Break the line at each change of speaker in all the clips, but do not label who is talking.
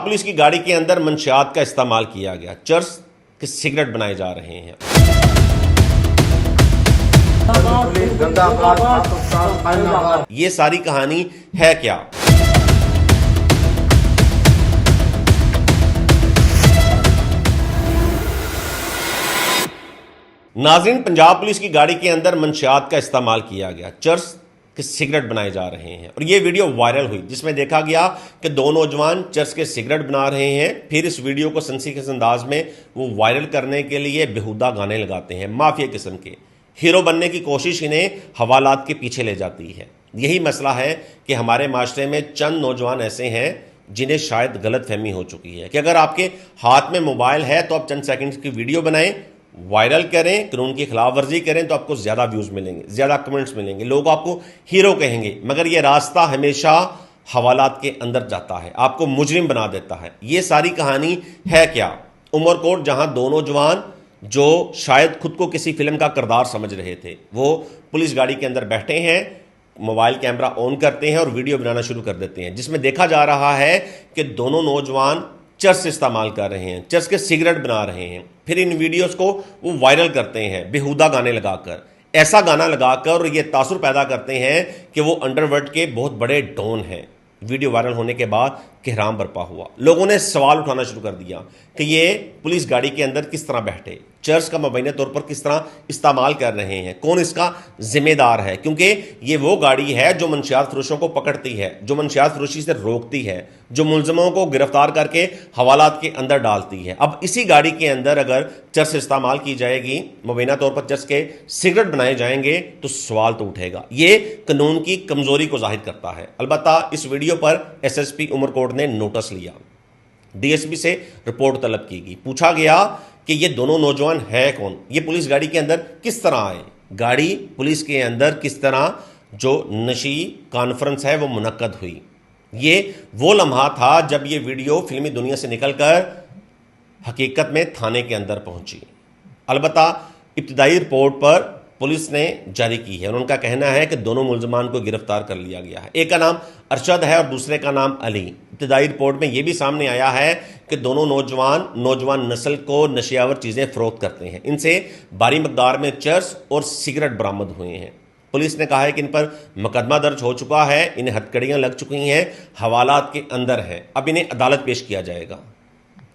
Police की गाड़ी के अंदर मंशियात का इस्तेमाल किया गया, चर्स के सिगरेट बनाए जा रहे हैं। ये सारी कहानी है क्या? नाज़रीन, पंजाब पुलिस की गाड़ी के अंदर मंशियात का इस्तेमाल किया गया, चर्स के सिगरेट बनाए जा रहे हैं और ये वीडियो वायरल हुई जिसमें देखा गया कि दो नौजवान चर्स के सिगरेट बना रहे हैं। फिर इस वीडियो को सनसनीखेज अंदाज में वो वायरल करने के लिए बेहुदा गाने लगाते हैं, माफिया किस्म के। हीरो बनने की कोशिश इन्हें हवालात के पीछे ले जाती है। यही मसला है कि हमारे माशरे में चंद नौजवान ऐसे हैं जिन्हें शायद गलत फहमी हो चुकी है कि अगर आपके हाथ में मोबाइल है तो आप चंद सेकंड्स की वीडियो बनाएं, वायरल करें, कानून की खिलाफ वर्जी करें तो आपको ज़्यादा व्यूज़ मिलेंगे, ज़्यादा कमेंट्स मिलेंगे, लोग आपको हीरो कहेंगे। मगर ये रास्ता हमेशा हवालात के अंदर जाता है, आपको मुजरिम बना देता है। ये सारी कहानी है क्या? उमरकोट, जहां दो नौजवान जो शायद खुद को किसी फिल्म का किरदार समझ रहे थे, वो पुलिस गाड़ी के अंदर बैठे हैं, मोबाइल कैमरा ऑन करते हैं और वीडियो बनाना शुरू कर देते हैं, जिसमें देखा जा रहा है कि दोनों नौजवान चर्स इस्तेमाल कर रहे हैं, चर्स के सिगरेट बना रहे हैं। फिर इन वीडियोस को वो वायरल करते हैं बेहुदा गाने लगाकर, ऐसा गाना लगाकर, और ये तासुर पैदा करते हैं कि वो अंडरवर्ल्ड के बहुत बड़े डॉन हैं। वीडियो वायरल होने के बाद कोहराम बरपा हुआ, लोगों ने सवाल उठाना शुरू कर दिया कि ये पुलिस गाड़ी के अंदर किस तरह बैठे, चर्च का मुबैना तौर पर किस तरह इस्तेमाल कर रहे हैं, कौन इसका जिम्मेदार है? क्योंकि ये वो गाड़ी है जो मंशियात फरोशों को पकड़ती है, जो मंशियात फरोशी से रोकती है, जो मुलजमों को गिरफ्तार करके हवालात के अंदर डालती है। अब इसी गाड़ी के अंदर अगर चर्च इस्तेमाल की जाएगी, मुबैना तौर पर चर्च के सिगरेट बनाए जाएंगे, तो सवाल तो उठेगा। ये कानून की कमजोरी को जाहिर करता है। अलबत्ता इस वीडियो पर एसएसपी उमरकोट ने नोटिस लिया, डीएसपी से रिपोर्ट तलब की गई, पूछा गया कि ये दोनों नौजवान है कौन, ये पुलिस गाड़ी के अंदर किस तरह आए, गाड़ी पुलिस के अंदर किस तरह जो नशी कॉन्फ्रेंस है वो मुनक्कद हुई। ये वो लम्हा था जब ये वीडियो फिल्मी दुनिया से निकलकर हकीकत में थाने के अंदर पहुंची। अलबत्ता इब्तिदाई रिपोर्ट पर पुलिस ने जारी की है और उनका कहना है कि दोनों मुलजमान को गिरफ्तार कर लिया गया है। एक का नाम अरशद है और दूसरे का नाम अली। इब्तिदाई रिपोर्ट में यह भी सामने आया है कि दोनों नौजवान नस्ल को नशियावर चीज़ें फरोख्त करते हैं। इनसे भारी मकदार में चर्स और सिगरेट बरामद हुए हैं। पुलिस ने कहा है कि इन पर मुकदमा दर्ज हो चुका है, इन्हें हथकड़ियाँ लग चुकी हैं, हवालात के अंदर है, अब इन्हें अदालत पेश किया जाएगा।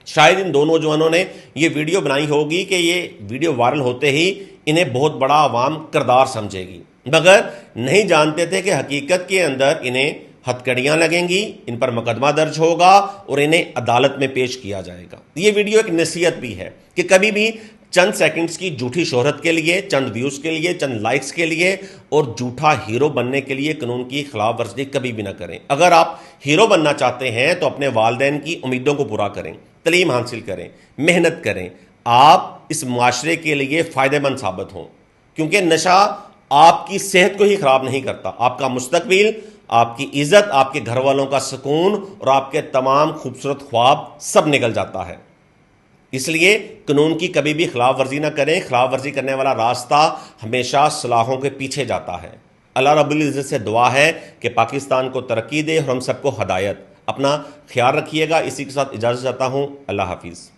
शायद इन दो नौजवानों ने ये वीडियो बनाई होगी कि ये वीडियो वायरल होते ही इन्हें बहुत बड़ा आवाम किरदार समझेगी, मगर नहीं जानते थे कि हकीकत के अंदर इन्हें हथकड़ियाँ लगेंगी, इन पर मुकदमा दर्ज होगा और इन्हें अदालत में पेश किया जाएगा। ये वीडियो एक नसीहत भी है कि कभी भी चंद सेकंड्स की झूठी शोहरत के लिए, चंद व्यूज़ के लिए, चंद लाइक्स के लिए और झूठा हीरो बनने के लिए कानून की खिलाफ वर्जी कभी भी ना करें। अगर आप हीरो बनना चाहते हैं तो अपने वालिदैन की उम्मीदों को पूरा करें, तलीम हासिल करें, मेहनत करें, आप इस माशरे के लिए फ़ायदेमंद साबित हों, क्योंकि नशा आपकी सेहत को ही ख़राब नहीं करता, आपका मुस्तकबिल, आपकी इज़्ज़त, आपके घर वालों का सुकून और आपके तमाम खूबसूरत ख्वाब सब निकल जाता है। इसलिए कानून की कभी भी खिलाफ वर्जी ना करें। खिलाफ वर्जी करने वाला रास्ता हमेशा सलाहों के पीछे जाता है। अल्लाह रब्बुल इज़्ज़त से दुआ है कि पाकिस्तान को तरक्की दे और हम सबको हदायत। अपना ख्याल रखिएगा। इसी के साथ इजाज़त चाहता हूँ। अल्लाह हाफिज़।